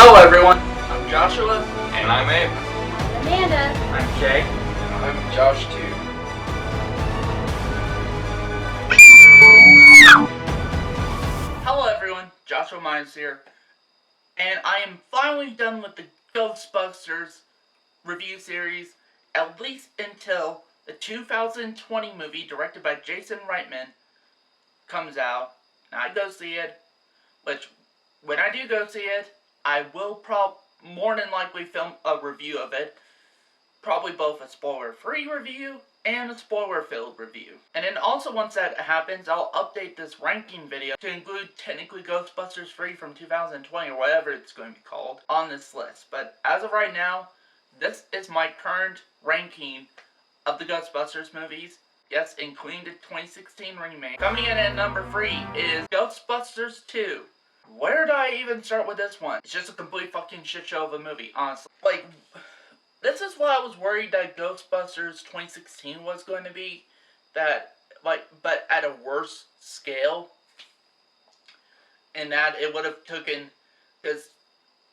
Hello everyone, I'm Joshua. And I'm Abe. I'm Amanda. I'm Jay. I'm Josh too. Hello everyone, Joshua Myers here. And I am finally done with the Ghostbusters review series, at least until the 2020 movie directed by Jason Reitman comes out. And I go see it, which, when I do go see it, I will more than likely film a review of it. Probably both a spoiler-free review and a spoiler-filled review. And then also once that happens, I'll update this ranking video to include technically Ghostbusters 3 from 2020 or whatever it's going to be called on this list. But as of right now, this is my current ranking of the Ghostbusters movies. Yes, including the 2016 remake. Coming in at number 3 is Ghostbusters 2. Where do I even start with this one? It's just a complete fucking shit show of a movie, honestly. Like, this is what I was worried that Ghostbusters 2016 was going to be. That, like, but at a worse scale. And that it would have taken, because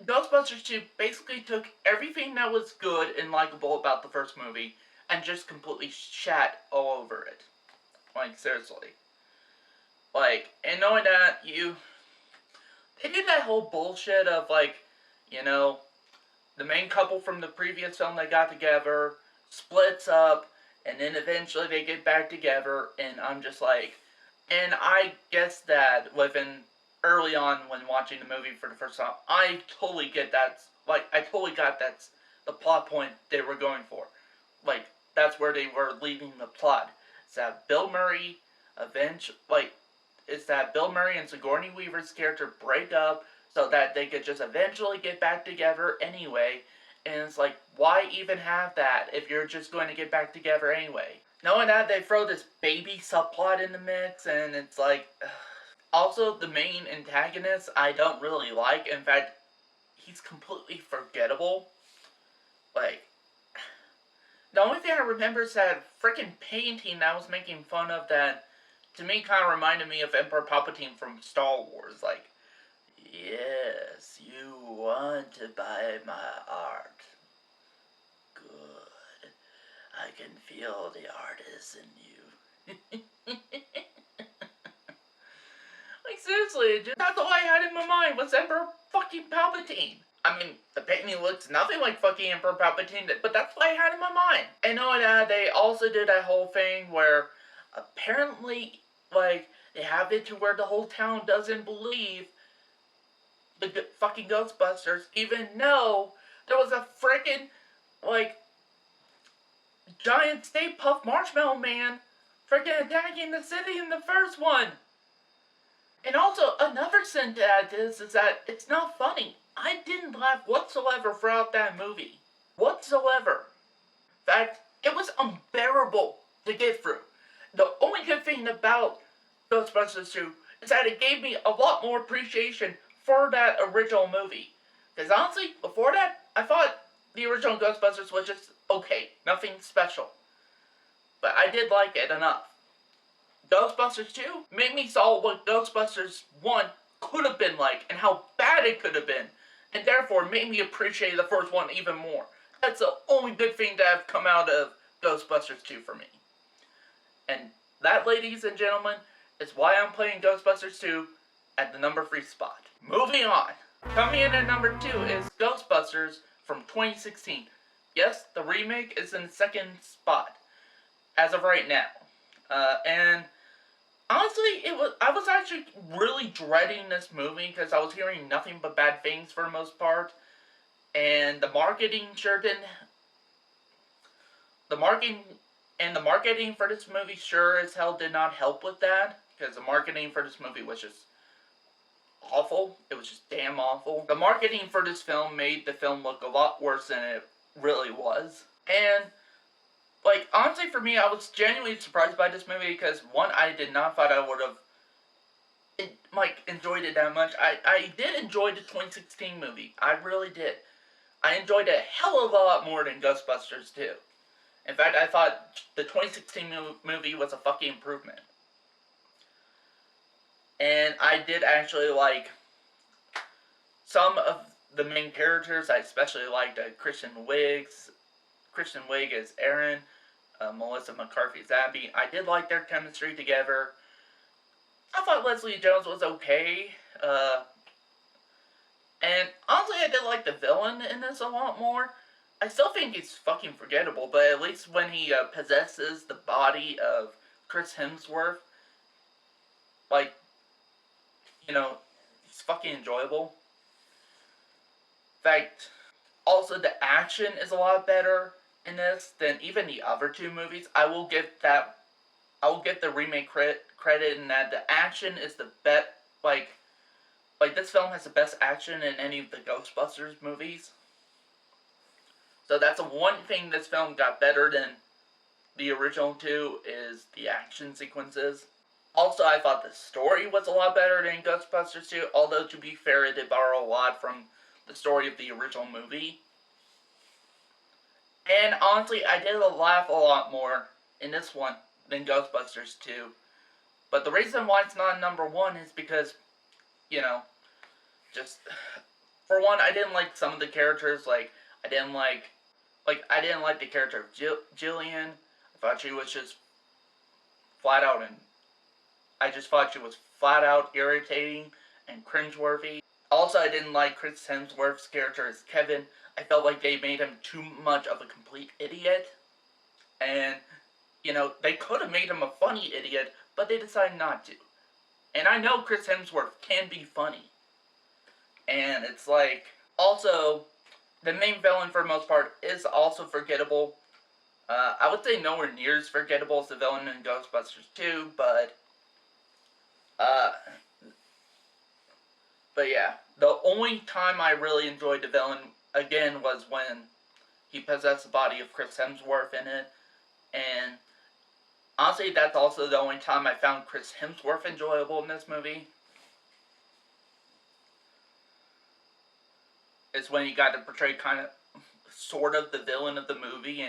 Ghostbusters 2 basically took everything that was good and likable about the first movie and just completely shat all over it. Like, seriously. Like, and knowing that they did that whole bullshit of, like, you know, the main couple from the previous film they got together, splits up, and then eventually they get back together, and I'm just like, and I guess that early on when watching the movie for the first time, I totally get that, like, I totally got that's the plot point they were going for. Like, that's where they were leading the plot. It's that Bill Murray and Sigourney Weaver's character break up so that they could just eventually get back together anyway. And it's like, why even have that if you're just going to get back together anyway? Knowing that, they throw this baby subplot in the mix, and it's like, ugh. Also, the main antagonist I don't really like. In fact, he's completely forgettable. Like, the only thing I remember is that freaking painting that I was making fun of that, to me, kind of reminded me of Emperor Palpatine from Star Wars. Like, yes, you want to buy my art. Good. I can feel the artist in you. Like, seriously, that's all I had in my mind was Emperor fucking Palpatine. I mean, the painting looks nothing like fucking Emperor Palpatine, but that's what I had in my mind. And knowing that, they also did that whole thing where apparently, like, they have it to where the whole town doesn't believe the fucking Ghostbusters, even though there was a freaking, like, giant Stay Puft Marshmallow Man freaking attacking the city in the first one. And also, another thing to add to this is that it's not funny. I didn't laugh whatsoever throughout that movie. Whatsoever. In fact, it was unbearable to get through. The only good thing about Ghostbusters 2 is that it gave me a lot more appreciation for that original movie. Because honestly, before that, I thought the original Ghostbusters was just okay. Nothing special. But I did like it enough. Ghostbusters 2 made me saw what Ghostbusters 1 could have been like and how bad it could have been. And therefore made me appreciate the first one even more. That's the only good thing to have come out of Ghostbusters 2 for me. And that, ladies and gentlemen, is why I'm playing Ghostbusters 2 at the number 3 spot. Moving on. Coming in at number 2 is Ghostbusters from 2016. Yes, the remake is in the second spot as of right now. And honestly, I was actually really dreading this movie because I was hearing nothing but bad things for the most part. And the marketing sure didn't. The marketing for this movie sure as hell did not help with that. Because the marketing for this movie was just awful. It was just damn awful. The marketing for this film made the film look a lot worse than it really was. And, like, honestly for me, I was genuinely surprised by this movie because, one, I did not thought I would have, enjoyed it that much. I did enjoy the 2016 movie. I really did. I enjoyed it a hell of a lot more than Ghostbusters 2. In fact, I thought the 2016 movie was a fucking improvement. And I did actually like some of the main characters. I especially liked Kristen Wiig as Aaron, Melissa McCarthy as Abby. I did like their chemistry together. I thought Leslie Jones was okay. And honestly, I did like the villain in this a lot more. I still think he's fucking forgettable, but at least when he possesses the body of Chris Hemsworth, like, he's fucking enjoyable. In fact, also the action is a lot better in this than even the other two movies. I will give the remake credit in that the action is the best. Like this film has the best action in any of the Ghostbusters movies. So that's the one thing this film got better than the original two, is the action sequences. Also, I thought the story was a lot better than Ghostbusters 2, although to be fair, it did borrow a lot from the story of the original movie. And honestly, I did laugh a lot more in this one than Ghostbusters 2. But the reason why it's not number one is because, just, for one, I didn't like some of the characters. I didn't like the character of Jillian. I thought she was just flat out irritating and cringeworthy. Also, I didn't like Chris Hemsworth's character as Kevin. I felt like they made him too much of a complete idiot. And, they could have made him a funny idiot, but they decided not to. And I know Chris Hemsworth can be funny. And it's like, also, the main villain for the most part is also forgettable. I would say nowhere near as forgettable as the villain in Ghostbusters 2, but yeah, the only time I really enjoyed the villain again was when he possessed the body of Chris Hemsworth in it, and honestly, that's also the only time I found Chris Hemsworth enjoyable in this movie. Is when he got to portray sort of the villain of the movie,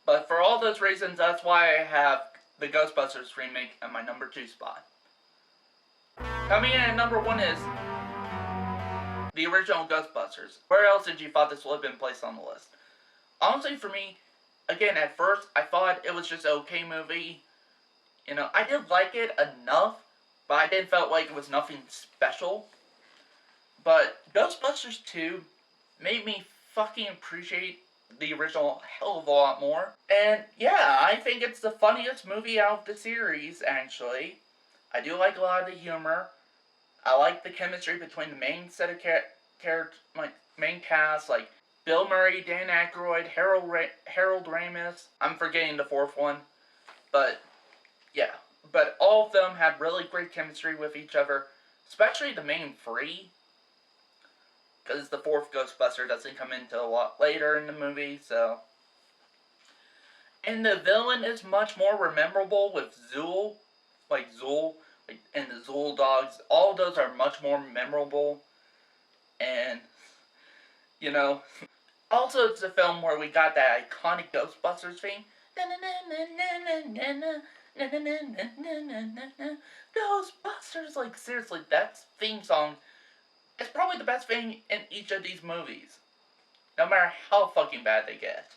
but for all those reasons, that's why I have the Ghostbusters remake at my number 2 spot. Coming in at number 1 is the original Ghostbusters. Where else did you thought this would have been placed on the list? Honestly, for me, again, at first, I thought it was just an okay movie. I did like it enough, but I didn't felt like it was nothing special. But Ghostbusters 2 made me fucking appreciate the original a hell of a lot more. And yeah, I think it's the funniest movie out of the series, actually. I do like a lot of the humor. I like the chemistry between the main set of main cast, like Bill Murray, Dan Aykroyd, Harold Ramis. I'm forgetting the fourth one. But yeah, but all of them had really great chemistry with each other, especially the main three. Because the fourth Ghostbuster doesn't come in until a lot later in the movie, so. And the villain is much more memorable with Zool. And the Zool dogs. All of those are much more memorable. And, Also, it's a film where we got that iconic Ghostbusters theme. Ghostbusters, seriously, that theme song is probably the best thing in each of these movies. No matter how fucking bad they get.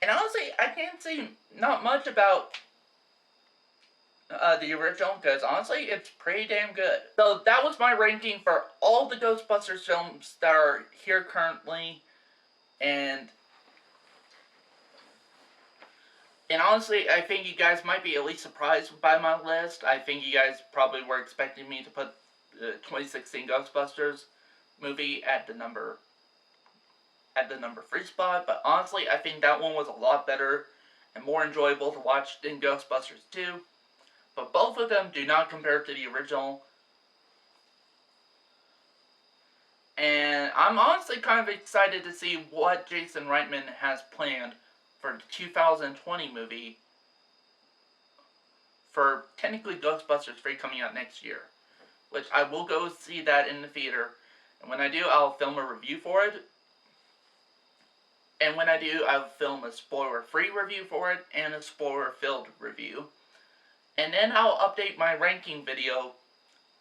And honestly, I can't say not much about the original, because honestly, it's pretty damn good. So that was my ranking for all the Ghostbusters films that are here currently. And honestly, I think you guys might be at least surprised by my list. I think you guys probably were expecting me to put the 2016 Ghostbusters movie at the number 3 spot, but honestly, I think that one was a lot better and more enjoyable to watch than Ghostbusters 2. But both of them do not compare to the original. And I'm honestly kind of excited to see what Jason Reitman has planned for the 2020 movie, for technically Ghostbusters 3 coming out next year. Which I will go see that in the theater. And when I do, I'll film a review for it. And when I do, I'll film a spoiler-free review for it and a spoiler-filled review. And then I'll update my ranking video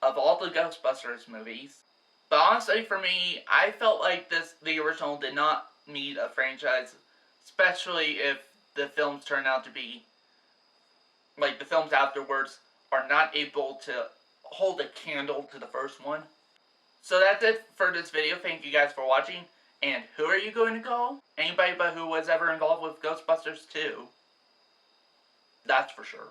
of all the Ghostbusters movies. But honestly, for me, I felt like the original did not need a franchise, especially if the films turn out to be, like, the films afterwards are not able to hold a candle to the first one. So that's it for this video. Thank you guys for watching. And who are you going to call? Anybody but who was ever involved with Ghostbusters 2. That's for sure.